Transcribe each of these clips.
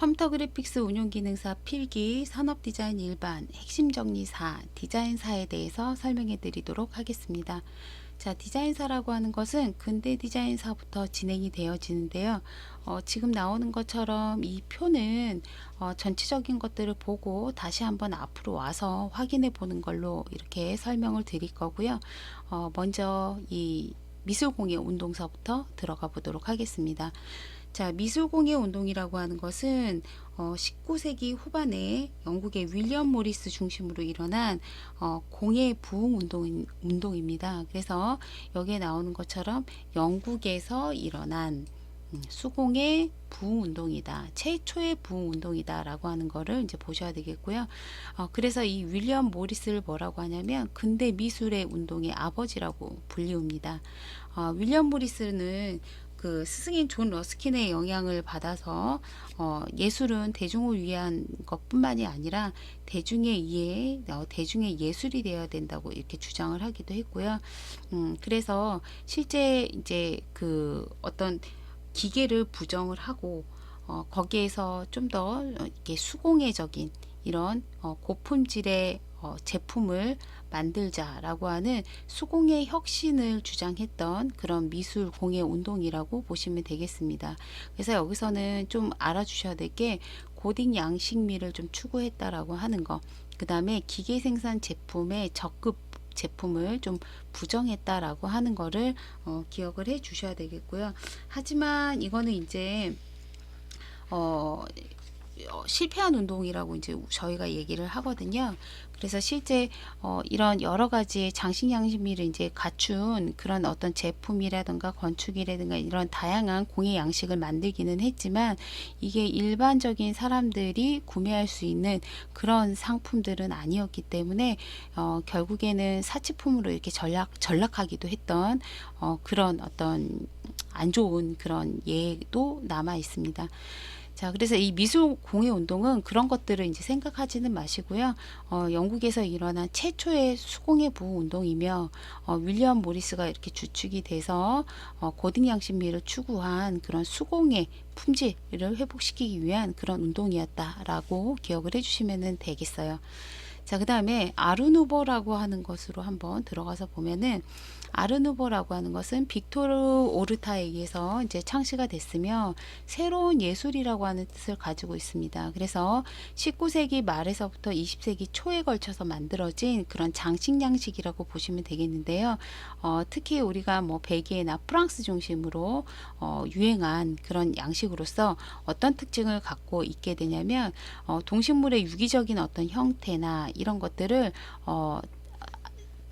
컴퓨터 그래픽스 운용 기능사 필기, 산업 디자인 일반, 핵심 정리사, 디자인사에 대해서 설명해 드리도록 하겠습니다. 자, 디자인사라고 하는 것은 근대 디자인사부터 진행이 되어지는데요. 지금 나오는 것처럼 이 표는 전체적인 것들을 보고 다시 한번 앞으로 와서 확인해 보는 걸로 이렇게 설명을 드릴 거고요. 먼저 이 미술공예 운동서부터 들어가 보도록 하겠습니다. 자, 미술공예 운동이라고 하는 것은 19세기 후반에 영국의 윌리엄 모리스 중심으로 일어난 공예 부흥 운동입니다. 그래서 여기에 나오는 것처럼 영국에서 일어난 수공예 부흥 운동이다. 최초의 부흥 운동이다 라고 하는 거를 이제 보셔야 되겠고요. 그래서 이 윌리엄 모리스를 뭐라고 하냐면 근대 미술의 운동의 아버지라고 불리웁니다. 윌리엄 모리스는 그 스승인 존 러스킨의 영향을 받아서 예술은 대중을 위한 것뿐만이 아니라 대중의 이해, 대중의 예술이 되어야 된다고 이렇게 주장을 하기도 했고요. 그래서 실제 이제 그 어떤 기계를 부정을 하고 거기에서 좀 더 이렇게 수공예적인 이런 고품질의 제품을 만들자라고 하는 수공예 혁신을 주장했던 그런 미술 공예 운동이라고 보시면 되겠습니다. 그래서 여기서는 좀 알아주셔야 될 게 고딕 양식미를 좀 추구했다라고 하는 거, 그 다음에 기계 생산 제품의 적급 제품을 좀 부정했다라고 하는 거를 기억을 해 주셔야 되겠고요. 하지만 이거는 이제 실패한 운동이라고 이제 저희가 얘기를 하거든요. 그래서 실제 이런 여러 가지의 장식 양식미를 이제 갖춘 그런 어떤 제품이라든가 건축이라든가 이런 다양한 공예 양식을 만들기는 했지만 이게 일반적인 사람들이 구매할 수 있는 그런 상품들은 아니었기 때문에 결국에는 사치품으로 이렇게 전락하기도 했던 그런 어떤 안 좋은 그런 예도 남아 있습니다. 자, 그래서 이 미술 공예 운동은 그런 것들을 이제 생각하지는 마시고요. 영국에서 일어난 최초의 수공예 부흥 운동이며 윌리엄 모리스가 이렇게 주축이 돼서 고등 양식미를 추구한 그런 수공예 품질을 회복시키기 위한 그런 운동이었다라고 기억을 해주시면 되겠어요. 자, 그 다음에 아르누보라고 하는 것으로 한번 들어가서 보면은 아르누보라고 하는 것은 빅토르 오르타에 의해서 이제 창시가 됐으며 새로운 예술이라고 하는 뜻을 가지고 있습니다. 그래서 19세기 말에서부터 20세기 초에 걸쳐서 만들어진 그런 장식 양식이라고 보시면 되겠는데요. 특히 우리가 뭐 벨기에나 프랑스 중심으로 유행한 그런 양식으로서 어떤 특징을 갖고 있게 되냐면 동식물의 유기적인 어떤 형태나 이런 것들을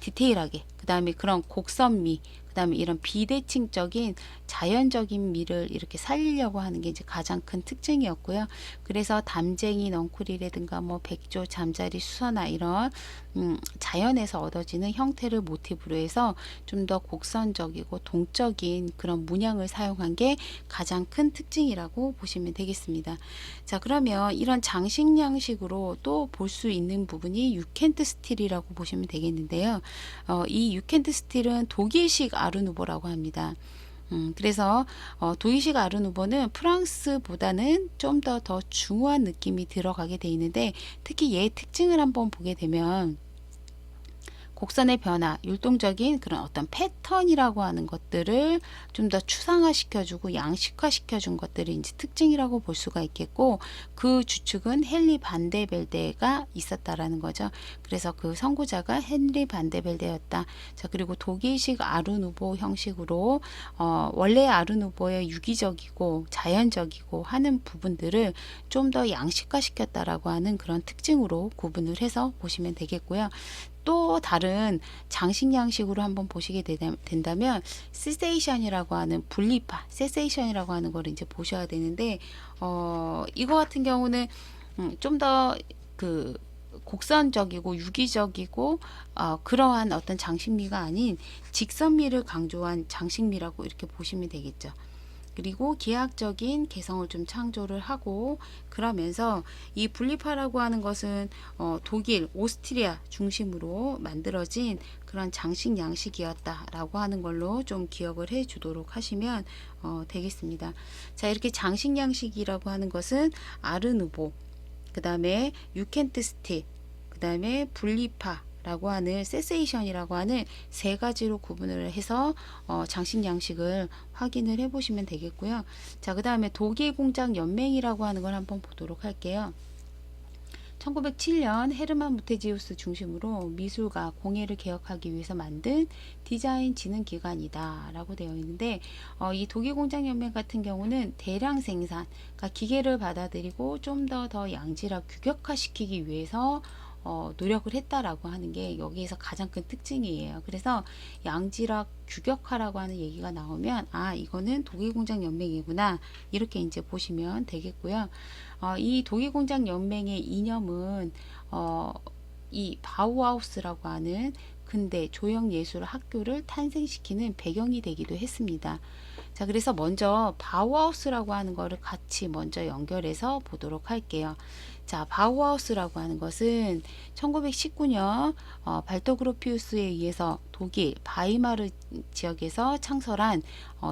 디테일하게, 그 다음에 그런 곡선미, 그 다음에 이런 비대칭적인 자연적인 미를 이렇게 살리려고 하는 게 이제 가장 큰 특징이었고요. 그래서 담쟁이 넝쿨이라든가 뭐 백조, 잠자리, 수선화 이런 자연에서 얻어지는 형태를 모티브로 해서 좀 더 곡선적이고 동적인 그런 문양을 사용한 게 가장 큰 특징이라고 보시면 되겠습니다. 자, 그러면 이런 장식 양식으로 또 볼 수 있는 부분이 유켄트 스틸이라고 보시면 되겠는데요. 이 유켄트 스틸은 독일식 아르누보라고 합니다. 그래서 독일식 아르누보는 프랑스보다는 좀 더 중후한 느낌이 들어가게 돼 있는데 특히 얘의 특징을 한번 보게 되면 곡선의 변화, 율동적인 그런 어떤 패턴이라고 하는 것들을 좀 더 추상화시켜주고 양식화시켜준 것들이 이제 특징이라고 볼 수가 있겠고, 그 주축은 헨리 반데벨데가 있었다라는 거죠. 그래서 그 선구자가 헨리 반데벨데였다. 자, 그리고 독일식 아르누보 형식으로 원래 아르누보의 유기적이고 자연적이고 하는 부분들을 좀 더 양식화시켰다라고 하는 그런 특징으로 구분을 해서 보시면 되겠고요. 또 다른 장식 양식으로 한번 보시게 된다면 세세이션이라고 하는 분리파, 세세이션이라고 하는 걸 이제 보셔야 되는데 이거 같은 경우는 좀 더 그 곡선적이고 유기적이고 그러한 어떤 장식미가 아닌 직선미를 강조한 장식미라고 이렇게 보시면 되겠죠. 그리고 기하학적인 개성을 좀 창조를 하고, 그러면서 이 분리파라고 하는 것은 독일, 오스트리아 중심으로 만들어진 그런 장식 양식이었다라고 하는 걸로 좀 기억을 해 주도록 하시면 되겠습니다. 자, 이렇게 장식 양식이라고 하는 것은 아르누보, 그 다음에 유켄트 스틸, 그 다음에 분리파 라고 하는 세세이션이라고 하는 세 가지로 구분을 해서 장식 양식을 확인을 해 보시면 되겠고요. 자, 그 다음에 독일 공장 연맹이라고 하는 걸 한번 보도록 할게요. 1907년 헤르만 무테지우스 중심으로 미술과 공예를 개혁하기 위해서 만든 디자인 지능 기관이다 라고 되어 있는데, 이 독일 공장 연맹 같은 경우는 대량 생산, 그러니까 기계를 받아들이고 좀 더 양질화 규격화 시키기 위해서 노력을 했다라고 하는 게 여기에서 가장 큰 특징이에요. 그래서 양질화 규격화라고 하는 얘기가 나오면 이거는 독일공장 연맹이구나, 이렇게 이제 보시면 되겠고요. 이 독일공장 연맹의 이념은 이 바우하우스라고 하는 근대 조형 예술 학교를 탄생시키는 배경이 되기도 했습니다. 자, 그래서 먼저 바우하우스라고 하는 거를 같이 먼저 연결해서 보도록 할게요. 자, 바우하우스라고 하는 것은 1919년 발터그로피우스에 의해서 독일 바이마르 지역에서 창설한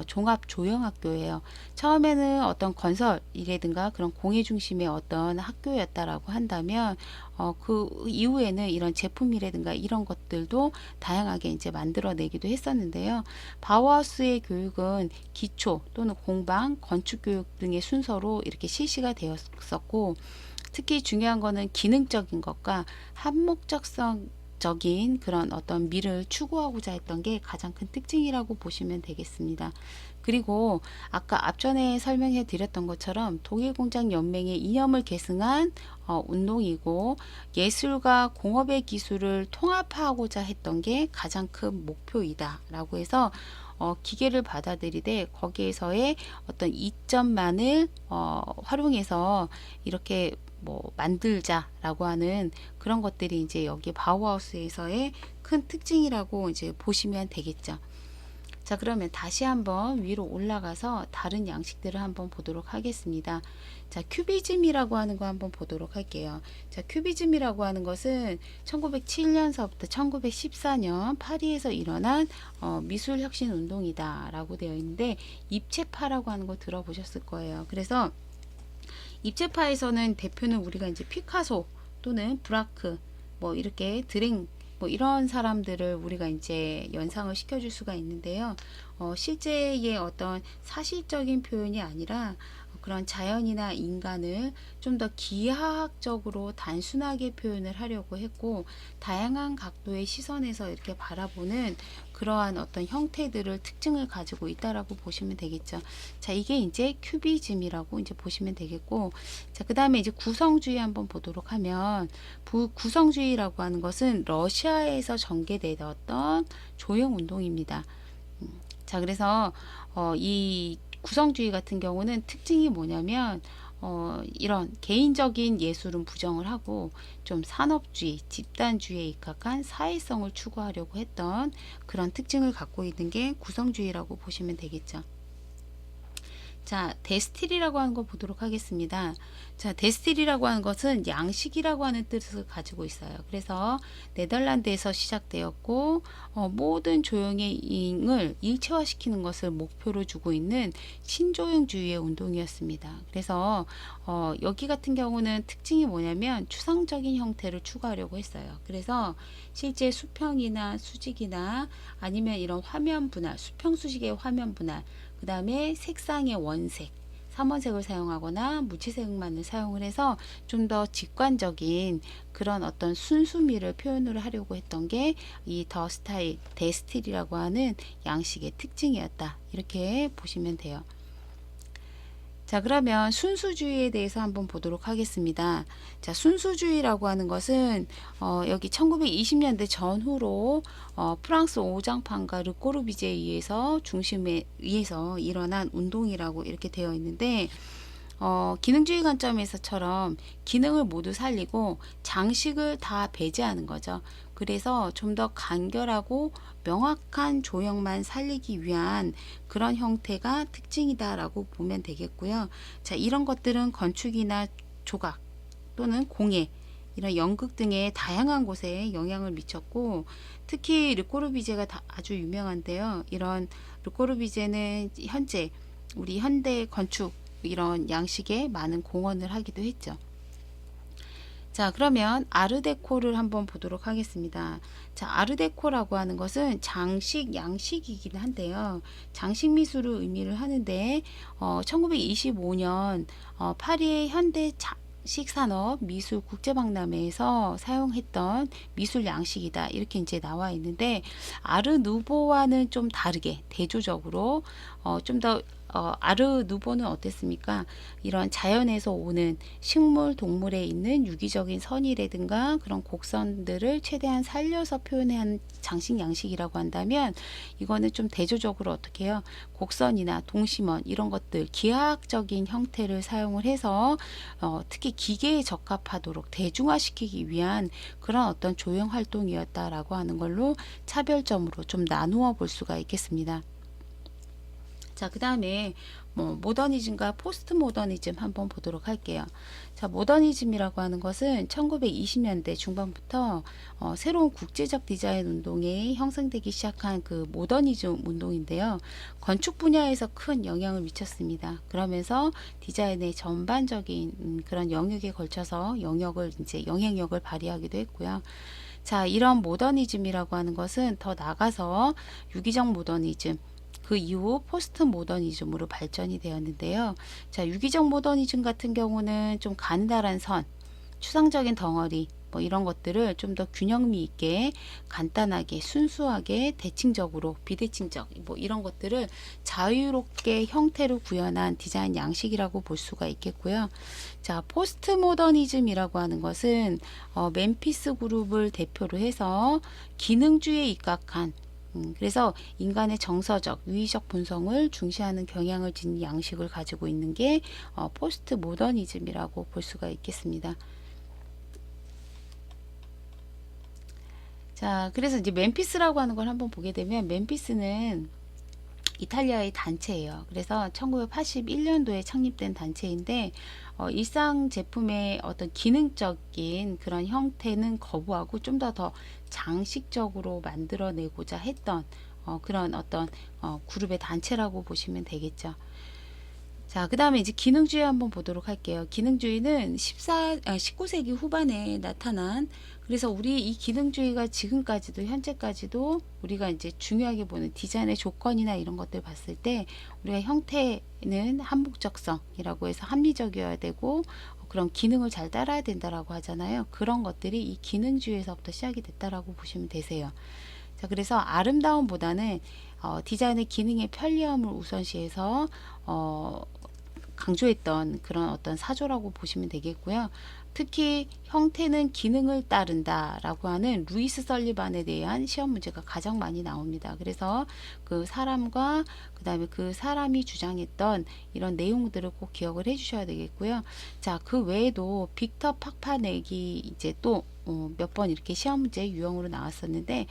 종합 조형학교예요. 처음에는 어떤 건설이라든가 그런 공예 중심의 어떤 학교였다라고 한다면 그 이후에는 이런 제품이라든가 이런 것들도 다양하게 이제 만들어내기도 했었는데요. 바우하우스의 교육은 기초 또는 공방, 건축 교육 등의 순서로 이렇게 실시가 되었었고, 특히 중요한 거는 기능적인 것과 한목적인 그런 어떤 미를 추구하고자 했던 게 가장 큰 특징이라고 보시면 되겠습니다. 그리고 아까 앞전에 설명해 드렸던 것처럼 독일공장 연맹의 이념을 계승한 운동이고, 예술과 공업의 기술을 통합하고자 했던 게 가장 큰 목표이다 라고 해서 기계를 받아들이되 거기에서의 어떤 이점만을 활용해서 이렇게 만들자라고 하는 그런 것들이 이제 여기 바우하우스에서의 큰 특징이라고 이제 보시면 되겠죠. 자, 그러면 다시 한번 위로 올라가서 다른 양식들을 한번 보도록 하겠습니다. 자, 큐비즘이라고 하는 거 한번 보도록 할게요. 자, 큐비즘이라고 하는 것은 1907년서부터 1914년 파리에서 일어난 미술 혁신 운동이다 라고 되어 있는데, 입체파라고 하는 거 들어보셨을 거예요. 그래서 입체파에서는 대표는 우리가 이제 피카소 또는 브라크, 이렇게 드랭, 이런 사람들을 우리가 이제 연상을 시켜줄 수가 있는데요. 실제의 어떤 사실적인 표현이 아니라 그런 자연이나 인간을 좀 더 기하학적으로 단순하게 표현을 하려고 했고, 다양한 각도의 시선에서 이렇게 바라보는 그러한 어떤 형태들을 특징을 가지고 있다라고 보시면 되겠죠. 자, 이게 이제 큐비즘이라고 이제 보시면 되겠고, 자, 그 다음에 이제 구성주의 한번 보도록 하면, 구성주의라고 하는 것은 러시아에서 전개되었던 조형 운동입니다. 자, 그래서 이 구성주의 같은 경우는 특징이 뭐냐면 이런 개인적인 예술은 부정을 하고 좀 산업주의, 집단주의에 입각한 사회성을 추구하려고 했던 그런 특징을 갖고 있는 게 구성주의라고 보시면 되겠죠. 자, 데스틸이라고 하는 거 보도록 하겠습니다. 자, 데스틸이라고 하는 것은 양식이라고 하는 뜻을 가지고 있어요. 그래서 네덜란드에서 시작되었고 모든 조형을 일체화시키는 것을 목표로 두고 있는 신조형주의의 운동이었습니다. 그래서 여기 같은 경우는 특징이 뭐냐면 추상적인 형태를 추구하려고 했어요. 그래서 실제 수평이나 수직이나 아니면 이런 화면 분할, 수평 수직의 화면 분할, 그 다음에 색상의 원색, 삼원색을 사용하거나 무채색만을 사용을 해서 좀 더 직관적인 그런 어떤 순수미를 표현을 하려고 했던 게 이 더 스타일, 데스틸이라고 하는 양식의 특징이었다. 이렇게 보시면 돼요. 자, 그러면 순수주의에 대해서 한번 보도록 하겠습니다. 자, 순수주의라고 하는 것은 여기 1920년대 전후로 프랑스 오장판과 르꼬르비제에 의해서 일어난 운동이라고 이렇게 되어 있는데, 기능주의 관점에서처럼 기능을 모두 살리고 장식을 다 배제하는 거죠. 그래서 좀 더 간결하고 명확한 조형만 살리기 위한 그런 형태가 특징이다라고 보면 되겠고요. 자, 이런 것들은 건축이나 조각 또는 공예, 이런 연극 등의 다양한 곳에 영향을 미쳤고, 특히 르꼬르비제가 아주 유명한데요. 이런 르꼬르비제는 현재 우리 현대 건축 이런 양식에 많은 공헌을 하기도 했죠. 자, 그러면 아르데코를 한번 보도록 하겠습니다. 자, 아르데코라고 하는 것은 장식, 양식이긴 한데요. 장식 미술을 의미를 하는데 1925년 파리의 현대 식산업 미술 국제박람회에서 사용했던 미술 양식이다, 이렇게 이제 나와 있는데, 아르누보와는 좀 다르게 대조적으로 좀더 아르누보는 어땠습니까? 이런 자연에서 오는 식물, 동물에 있는 유기적인 선이라든가 그런 곡선들을 최대한 살려서 표현한 장식 양식이라고 한다면, 이거는 좀 대조적으로 어떻게 해요? 곡선이나 동심원 이런 것들 기하학적인 형태를 사용을 해서 특히 기계에 적합하도록 대중화시키기 위한 그런 어떤 조형 활동이었다라고 하는 걸로 차별점으로 좀 나누어 볼 수가 있겠습니다. 자, 그 다음에 모더니즘과 포스트 모더니즘 한번 보도록 할게요. 자, 모더니즘이라고 하는 것은 1920년대 중반부터 새로운 국제적 디자인 운동이 형성되기 시작한 그 모더니즘 운동인데요. 건축 분야에서 큰 영향을 미쳤습니다. 그러면서 디자인의 전반적인 그런 영역에 걸쳐서 영향력을 발휘하기도 했고요. 자, 이런 모더니즘이라고 하는 것은 더 나가서 유기적 모더니즘, 그 이후 포스트 모더니즘으로 발전이 되었는데요. 자, 유기적 모더니즘 같은 경우는 좀 가느다란 선, 추상적인 덩어리, 이런 것들을 좀 더 균형미 있게 간단하게 순수하게 대칭적으로 비대칭적 이런 것들을 자유롭게 형태로 구현한 디자인 양식이라고 볼 수가 있겠고요. 자, 포스트 모더니즘이라고 하는 것은 멤피스 그룹을 대표로 해서 기능주의에 입각한, 그래서 인간의 정서적, 유의적 본성을 중시하는 경향을 지닌 양식을 가지고 있는 게 포스트 모더니즘이라고 볼 수가 있겠습니다. 자, 그래서 이제 멤피스라고 하는 걸 한번 보게 되면, 멤피스는 이탈리아의 단체예요. 그래서 1981년도에 창립된 단체인데 일상 제품의 어떤 기능적인 그런 형태는 거부하고 좀 더 장식적으로 만들어내고자 했던 그런 어떤 그룹의 단체라고 보시면 되겠죠. 자, 그 다음에 이제 기능주의 한번 보도록 할게요. 기능주의는 19세기 후반에 나타난, 그래서 우리 이 기능주의가 지금까지도 현재까지도 우리가 이제 중요하게 보는 디자인의 조건이나 이런 것들 봤을 때, 우리가 형태는 한목적성이라고 해서 합리적이어야 되고 그런 기능을 잘 따라야 된다라고 하잖아요. 그런 것들이 이 기능주의에서부터 시작이 됐다라고 보시면 되세요. 자, 그래서 아름다움보다는 디자인의 기능의 편리함을 우선시해서 강조했던 그런 어떤 사조라고 보시면 되겠고요. 특히 형태는 기능을 따른다라고 하는 루이스 설리반에 대한 시험 문제가 가장 많이 나옵니다. 그래서 그 사람과 그 다음에 그 사람이 주장했던 이런 내용들을 꼭 기억을 해 주셔야 되겠고요. 자, 그 외에도 빅터 파파넥이 이제 또 몇 번 이렇게 시험 문제 유형으로 나왔었는데,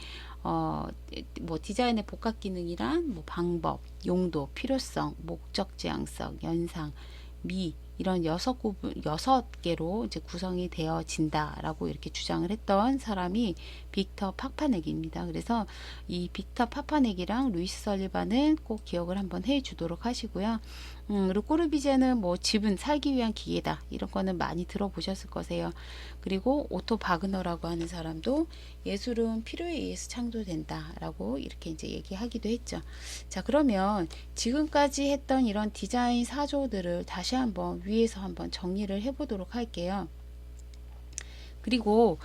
디자인의 복합 기능이란 방법, 용도, 필요성, 목적 지향성, 연상, 미, 이런 6개로 이제 구성이 되어진다라고 이렇게 주장을 했던 사람이 빅터 파파넥입니다. 그래서 이 빅터 파파넥이랑 루이스 설리반은 꼭 기억을 한번 해 주도록 하시고요. 르꼬르비제는 집은 살기 위한 기계다, 이런 거는 많이 들어보셨을 거세요. 그리고 오토 바그너라고 하는 사람도 예술은 필요에 의해서 창조된다 라고 이렇게 이제 얘기하기도 했죠. 자, 그러면 지금까지 했던 이런 디자인 사조들을 다시 한번 위에서 한번 정리를 해 보도록 할게요. 그리고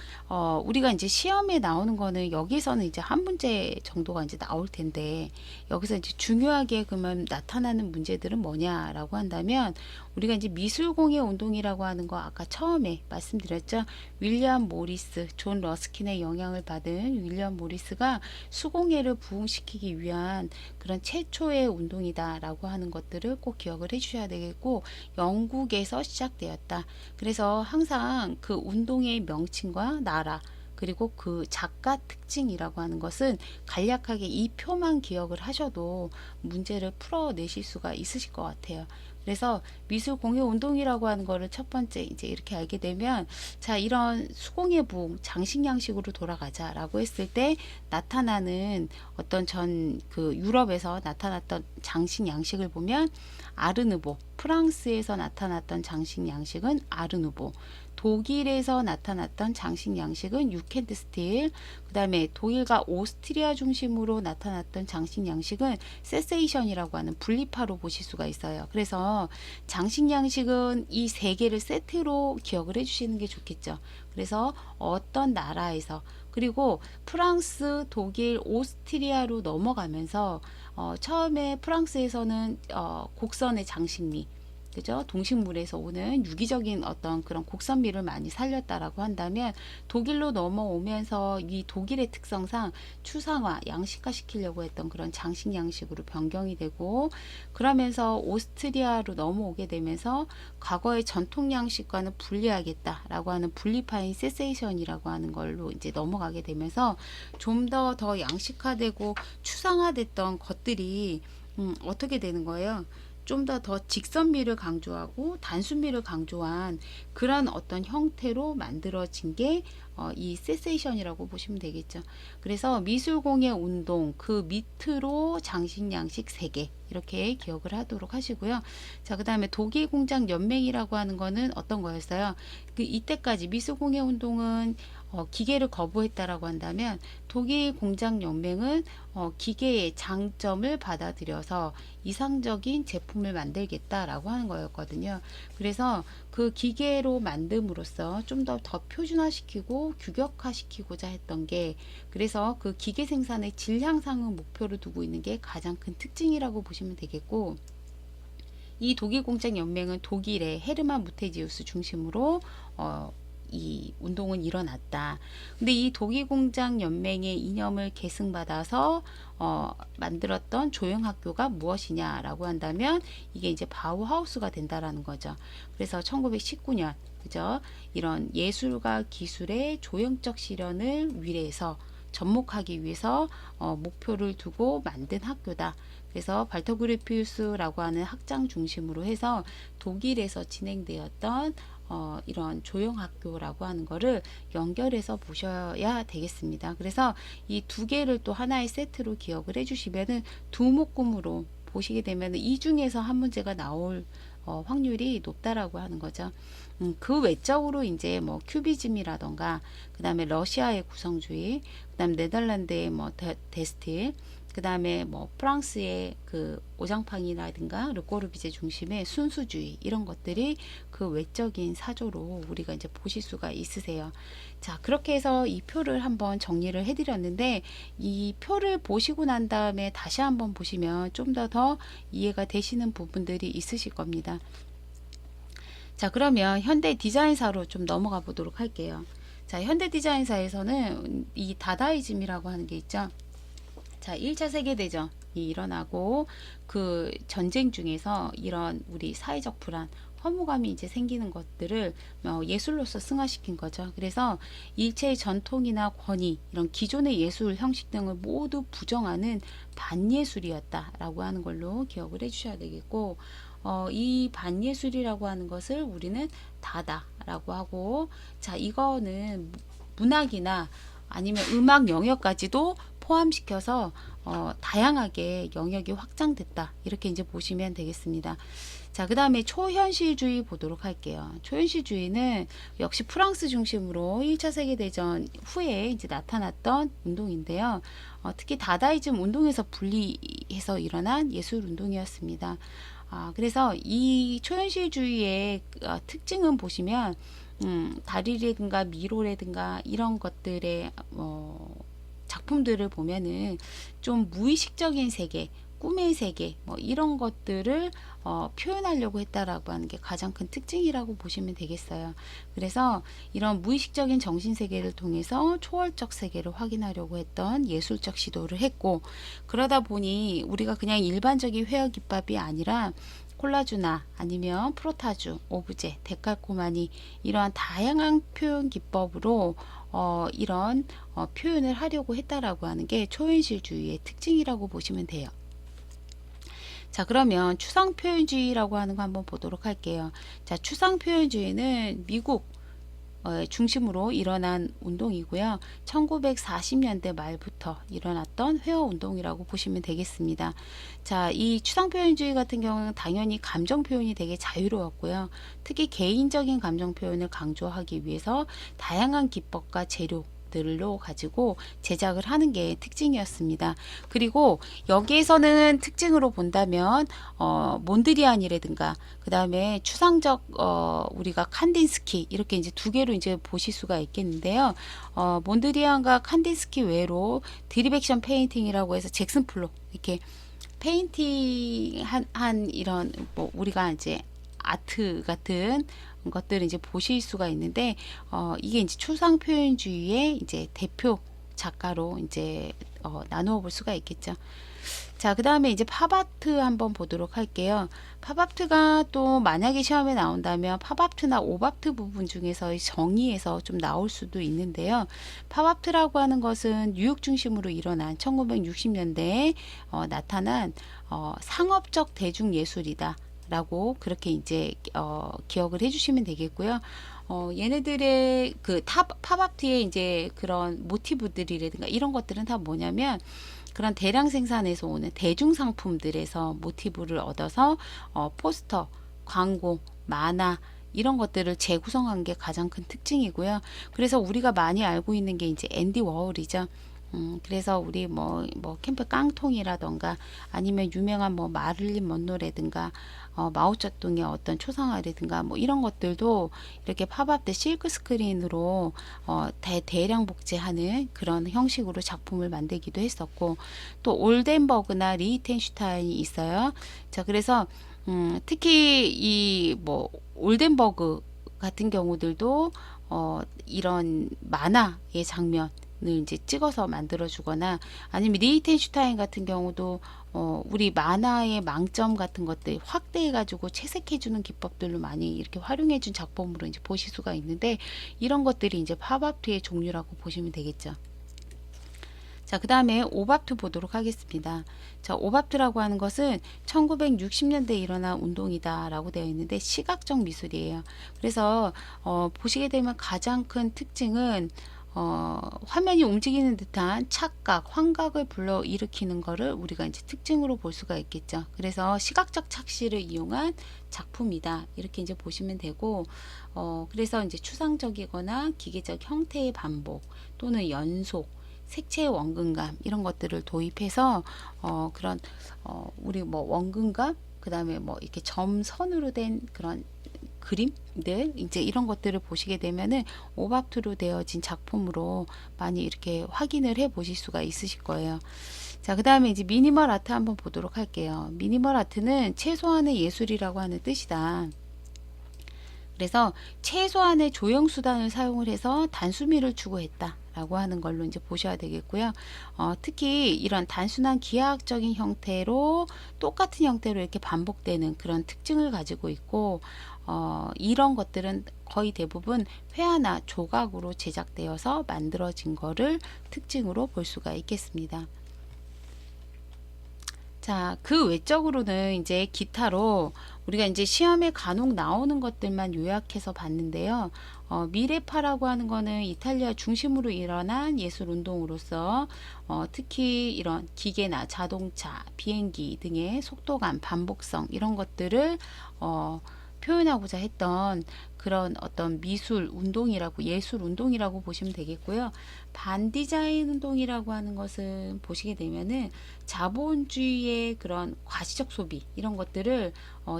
우리가 이제 시험에 나오는 거는 여기서는 이제 한 문제 정도가 이제 나올 텐데 여기서 이제 중요하게 그러면 나타나는 문제들은 뭐냐라고 한다면 우리가 이제 미술공예 운동이라고 하는 거 아까 처음에 말씀드렸죠. 윌리엄 모리스, 존 러스킨의 영향을 받은 윌리엄 모리스가 수공예를 부흥시키기 위한 그런 최초의 운동이다라고 하는 것들을 꼭 기억을 해 주셔야 되겠고 영국에서 시작되었다. 그래서 항상 그 운동의 명칭과 나라 그리고 그 작가 특징이라고 하는 것은 간략하게 이 표만 기억을 하셔도 문제를 풀어내실 수가 있으실 것 같아요. 그래서 미술 공예 운동이라고 하는 거를 첫 번째 이제 이렇게 알게 되면 자 이런 수공예 부흥 장식 양식으로 돌아가자라고 했을 때 나타나는 어떤 전 그 유럽에서 나타났던 장식 양식을 보면 아르누보 프랑스에서 나타났던 장식 양식은 아르누보 독일에서 나타났던 장식 양식은 유캔드 스틸 그 다음에 독일과 오스트리아 중심으로 나타났던 장식 양식은 세세이션이라고 하는 분리파로 보실 수가 있어요. 그래서 장식 양식은 이 세 개를 세트로 기억을 해주시는 게 좋겠죠. 그래서 어떤 나라에서 그리고 프랑스, 독일, 오스트리아로 넘어가면서 처음에 프랑스에서는 곡선의 장식미 그죠? 동식물에서 오는 유기적인 어떤 그런 곡선미를 많이 살렸다라고 한다면 독일로 넘어오면서 이 독일의 특성상 추상화, 양식화 시키려고 했던 그런 장식 양식으로 변경이 되고 그러면서 오스트리아로 넘어오게 되면서 과거의 전통 양식과는 분리하겠다라고 하는 분리파인 세세이션이라고 하는 걸로 이제 넘어가게 되면서 좀 더 양식화되고 추상화됐던 것들이 어떻게 되는 거예요? 좀 더 직선미를 강조하고 단순미를 강조한 그런 어떤 형태로 만들어진 게 이 세세이션이라고 보시면 되겠죠. 그래서 미술공예 운동 그 밑으로 장식 양식 3개 이렇게 기억을 하도록 하시고요. 자, 그 다음에 독일 공장 연맹이라고 하는 거는 어떤 거였어요? 그 이때까지 미술공예 운동은 기계를 거부했다라고 한다면 독일 공장 연맹은 기계의 장점을 받아들여서 이상적인 제품을 만들겠다라고 하는 거였거든요. 그래서 그 기계로 만듦으로써 좀 더 표준화시키고 규격화시키고자 했던 게 그래서 그 기계 생산의 질 향상을 목표로 두고 있는 게 가장 큰 특징이라고 보시면 되겠고 이 독일 공장 연맹은 독일의 헤르만 무테지우스 중심으로 이 운동은 일어났다. 근데 이 독일 공장 연맹의 이념을 계승받아서 만들었던 조형학교가 무엇이냐라고 한다면 이게 이제 바우하우스가 된다라는 거죠. 그래서 1919년 그죠? 이런 예술과 기술의 조형적 실현을 위해서 접목하기 위해서 목표를 두고 만든 학교다. 그래서 발터그리피우스라고 하는 학장 중심으로 해서 독일에서 진행되었던 이런 조형학교라고 하는 거를 연결해서 보셔야 되겠습니다. 그래서 이 두 개를 또 하나의 세트로 기억을 해주시면은 두묶음으로 보시게 되면 이 중에서 한 문제가 나올 확률이 높다라고 하는 거죠. 그 외적으로 이제 뭐 큐비즘이라던가 그 다음에 러시아의 구성주의 그 다음 네덜란드의 뭐 데스틸 그 다음에 뭐 프랑스의 그 오장팡이라든가 르꼬르비제 중심의 순수주의 이런 것들이 그 외적인 사조로 우리가 이제 보실 수가 있으세요. 자, 그렇게 해서 이 표를 한번 정리를 해드렸는데 이 표를 보시고 난 다음에 다시 한번 보시면 좀 더 이해가 되시는 부분들이 있으실 겁니다. 자, 그러면 현대 디자인사로 좀 넘어가 보도록 할게요. 자, 현대 디자인사에서는 이 다다이즘이라고 하는 게 있죠. 자, 1차 세계대전이 일어나고 그 전쟁 중에서 이런 우리 사회적 불안, 허무감이 이제 생기는 것들을 예술로서 승화시킨 거죠. 그래서 일체의 전통이나 권위, 이런 기존의 예술 형식 등을 모두 부정하는 반예술이었다라고 하는 걸로 기억을 해주셔야 되겠고, 이 반예술이라고 하는 것을 우리는 다다라고 하고, 자, 이거는 문학이나 아니면 음악 영역까지도 포함시켜서 다양하게 영역이 확장됐다. 이렇게 이제 보시면 되겠습니다. 자, 그 다음에 초현실주의 보도록 할게요. 초현실주의는 역시 프랑스 중심으로 1차 세계대전 후에 이제 나타났던 운동인데요. 특히 다다이즘 운동에서 분리해서 일어난 예술 운동이었습니다. 그래서 이 초현실주의의 특징은 보시면 다리라든가 미로라든가 이런 것들의 작품들을 보면은 좀 무의식적인 세계, 꿈의 세계 뭐 이런 것들을 표현하려고 했다라고 하는 게 가장 큰 특징이라고 보시면 되겠어요. 그래서 이런 무의식적인 정신 세계를 통해서 초월적 세계를 확인하려고 했던 예술적 시도를 했고, 그러다 보니 우리가 그냥 일반적인 회화 기법이 아니라 콜라주나 아니면 프로타주, 오브제, 데칼코마니 이러한 다양한 표현 기법으로 이런 표현을 하려고 했다라고 하는 게 초현실주의의 특징이라고 보시면 돼요. 자, 그러면 추상표현주의라고 하는 거 한번 보도록 할게요. 자, 추상표현주의는 미국 중심으로 일어난 운동이고요. 1940년대 말부터 일어났던 회화 운동이라고 보시면 되겠습니다. 자, 이 추상표현주의 같은 경우는 당연히 감정 표현이 되게 자유로웠고요. 특히 개인적인 감정 표현을 강조하기 위해서 다양한 기법과 재료 들로 가지고 제작을 하는 게 특징이었습니다. 그리고 여기에서는 특징으로 본다면 몬드리안이라든가 그 다음에 추상적 우리가 칸딘스키 이렇게 이제 두 개로 이제 보실 수가 있겠는데요. 몬드리안과 칸딘스키 외로 드립액션 페인팅이라고 해서 잭슨 플록 이렇게 페인팅 한 이런 뭐 우리가 이제 아트 같은 것들을 이제 보실 수가 있는데 이게 이제 추상 표현주의의 이제 대표 작가로 이제 나누어 볼 수가 있겠죠. 자, 그 다음에 이제 팝아트 한번 보도록 할게요. 팝아트가 또 만약에 시험에 나온다면 팝아트나 오밥트 부분 중에서 정의에서 좀 나올 수도 있는데요. 팝아트라고 하는 것은 뉴욕 중심으로 일어난 1960년대에 나타난 상업적 대중예술이다. 라고 그렇게 이제 기억을 해주시면 되겠고요. 얘네들의 그 팝아트의 이제 그런 모티브들이라든가 이런 것들은 다 뭐냐면 그런 대량 생산에서 오는 대중 상품들에서 모티브를 얻어서 포스터, 광고, 만화 이런 것들을 재구성한 게 가장 큰 특징이고요. 그래서 우리가 많이 알고 있는 게 이제 앤디 워홀이죠. 그래서 우리 뭐 캠프 깡통이라던가 아니면 유명한 뭐 마릴린 먼로라든가 마오쩌둥의 어떤 초상화라든가 뭐 이런 것들도 이렇게 팝업 때 실크 스크린으로 대량 복제하는 그런 형식으로 작품을 만들기도 했었고, 또 올덴버그나 리히텐슈타인이 있어요. 자, 그래서 특히 이 뭐 올덴버그 같은 경우들도 이런 만화의 장면 을 이제 찍어서 만들어 주거나 아니면 리히텐슈타인 같은 경우도 우리 만화의 망점 같은 것들 확대해 가지고 채색해 주는 기법들로 많이 이렇게 활용해 준 작품으로 이제 보실 수가 있는데, 이런 것들이 이제 팝아트의 종류라고 보시면 되겠죠. 자, 그 다음에 오밥트 보도록 하겠습니다. 자, 오밥트라고 하는 것은 1960년대에 일어난 운동이다 라고 되어 있는데 시각적 미술이에요. 그래서 보시게 되면 가장 큰 특징은 화면이 움직이는 듯한 착각, 환각을 불러일으키는 거를 우리가 이제 특징으로 볼 수가 있겠죠. 그래서 시각적 착시를 이용한 작품이다. 이렇게 이제 보시면 되고, 그래서 이제 추상적이거나 기계적 형태의 반복 또는 연속, 색채의 원근감 이런 것들을 도입해서 그런 우리 뭐 원근감, 그 다음에 뭐 이렇게 점선으로 된 그런 그림들 이제 이런 것들을 보시게 되면은 오밥투로 되어진 작품으로 많이 이렇게 확인을 해 보실 수가 있으실 거예요. 자, 그 다음에 이제 미니멀 아트 한번 보도록 할게요. 미니멀 아트는 최소한의 예술이라고 하는 뜻이다. 그래서 최소한의 조형 수단을 사용을 해서 단수미를 추구했다 라고 하는 걸로 이제 보셔야 되겠고요. 특히 이런 단순한 기하학적인 형태로 똑같은 형태로 이렇게 반복되는 그런 특징을 가지고 있고, 이런 것들은 거의 대부분 회화나 조각으로 제작되어서 만들어진 거를 특징으로 볼 수가 있겠습니다. 자, 그 외적으로는 이제 기타로 우리가 이제 시험에 간혹 나오는 것들만 요약해서 봤는데요. 미레파라고 하는 거는 이탈리아 중심으로 일어난 예술 운동으로서 특히 이런 기계나 자동차, 비행기 등의 속도감, 반복성 이런 것들을 표현하고자 했던 그런 어떤 미술 운동이라고, 예술 운동이라고 보시면 되겠고요. 반디자인 운동이라고 하는 것은 보시게 되면은 자본주의의 그런 과시적 소비 이런 것들을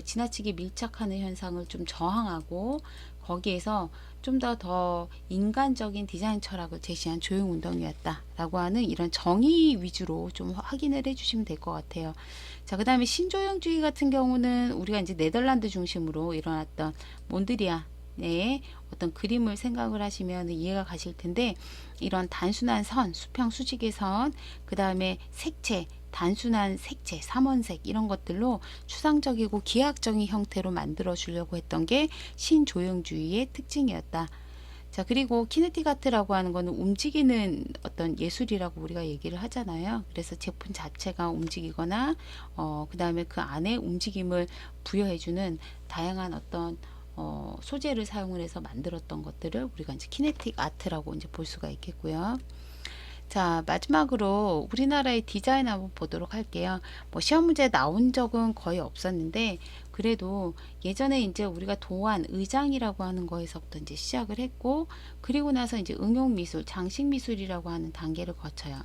지나치게 밀착하는 현상을 좀 저항하고, 거기에서 좀 더 인간적인 디자인 철학을 제시한 조형 운동이었다라고 하는 이런 정의 위주로 좀 확인을 해주시면 될 것 같아요. 자, 그 다음에 신조형주의 같은 경우는 우리가 이제 네덜란드 중심으로 일어났던 몬드리안의 어떤 그림을 생각을 하시면 이해가 가실 텐데, 이런 단순한 선, 수평 수직의 선, 그 다음에 색채, 단순한 색채, 삼원색 이런 것들로 추상적이고 기하학적인 형태로 만들어 주려고 했던 게 신조형주의의 특징이었다. 자, 그리고 키네틱 아트라고 하는 거는 움직이는 어떤 예술이라고 우리가 얘기를 하잖아요. 그래서 제품 자체가 움직이거나 그 다음에 그 안에 움직임을 부여해주는 다양한 어떤 소재를 사용을 해서 만들었던 것들을 우리가 이제 키네틱 아트라고 이제 볼 수가 있겠고요. 자, 마지막으로 우리나라의 디자인 한번 보도록 할게요. 뭐 시험 문제 나온 적은 거의 없었는데, 그래도 예전에 이제 우리가 도안, 의장이라고 하는 거에서부터 이제 시작을 했고, 그리고 나서 이제 응용 미술, 장식 미술이라고 하는 단계를 거쳐요.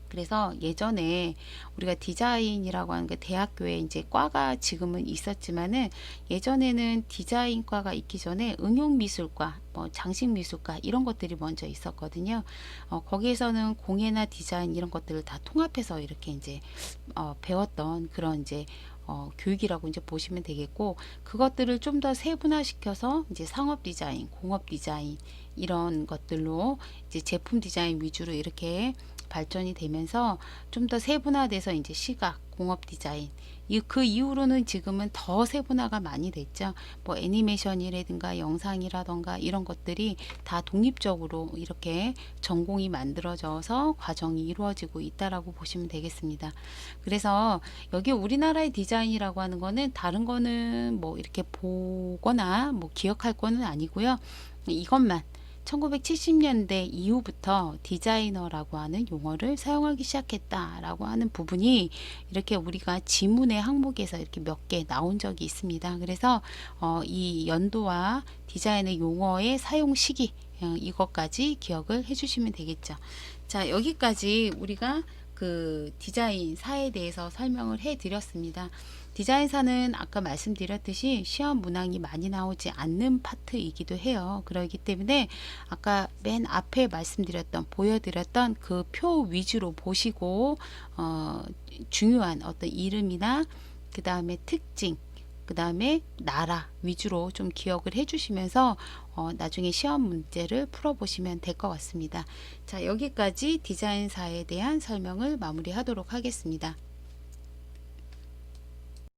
그래서 예전에 우리가 디자인이라고 하는 게 대학교에 이제 과가 지금은 있었지만은, 예전에는 디자인과가 있기 전에 응용미술과, 뭐 장식미술과 이런 것들이 먼저 있었거든요. 거기에서는 공예나 디자인 이런 것들을 다 통합해서 이렇게 이제 배웠던 그런 이제 교육이라고 이제 보시면 되겠고, 그것들을 좀 더 세분화시켜서 이제 상업 디자인, 공업 디자인 이런 것들로 이제 제품 디자인 위주로 이렇게 발전이 되면서 좀 더 세분화돼서 이제 시각, 공업 디자인, 그 이후로는 지금은 더 세분화가 많이 됐죠. 뭐 애니메이션이라든가 영상이라던가 이런 것들이 다 독립적으로 이렇게 전공이 만들어져서 과정이 이루어지고 있다라고 보시면 되겠습니다. 그래서 여기 우리나라의 디자인이라고 하는 거는 다른 거는 뭐 이렇게 보거나 뭐 기억할 거는 아니고요. 이것만 1970년대 이후부터 디자이너라고 하는 용어를 사용하기 시작했다라고 하는 부분이 이렇게 우리가 지문의 항목에서 이렇게 몇 개 나온 적이 있습니다. 그래서 이 연도와 디자인의 용어의 사용 시기, 이것까지 기억을 해주시면 되겠죠. 자, 여기까지 우리가 그 디자인사에 대해서 설명을 해 드렸습니다. 디자인사는 아까 말씀드렸듯이 시험 문항이 많이 나오지 않는 파트이기도 해요. 그렇기 때문에 아까 맨 앞에 말씀드렸던, 보여드렸던 그 표 위주로 보시고 중요한 어떤 이름이나 그 다음에 특징, 그 다음에 나라 위주로 좀 기억을 해주시면서 나중에 시험 문제를 풀어보시면 될 것 같습니다. 자, 여기까지 디자인사에 대한 설명을 마무리하도록 하겠습니다.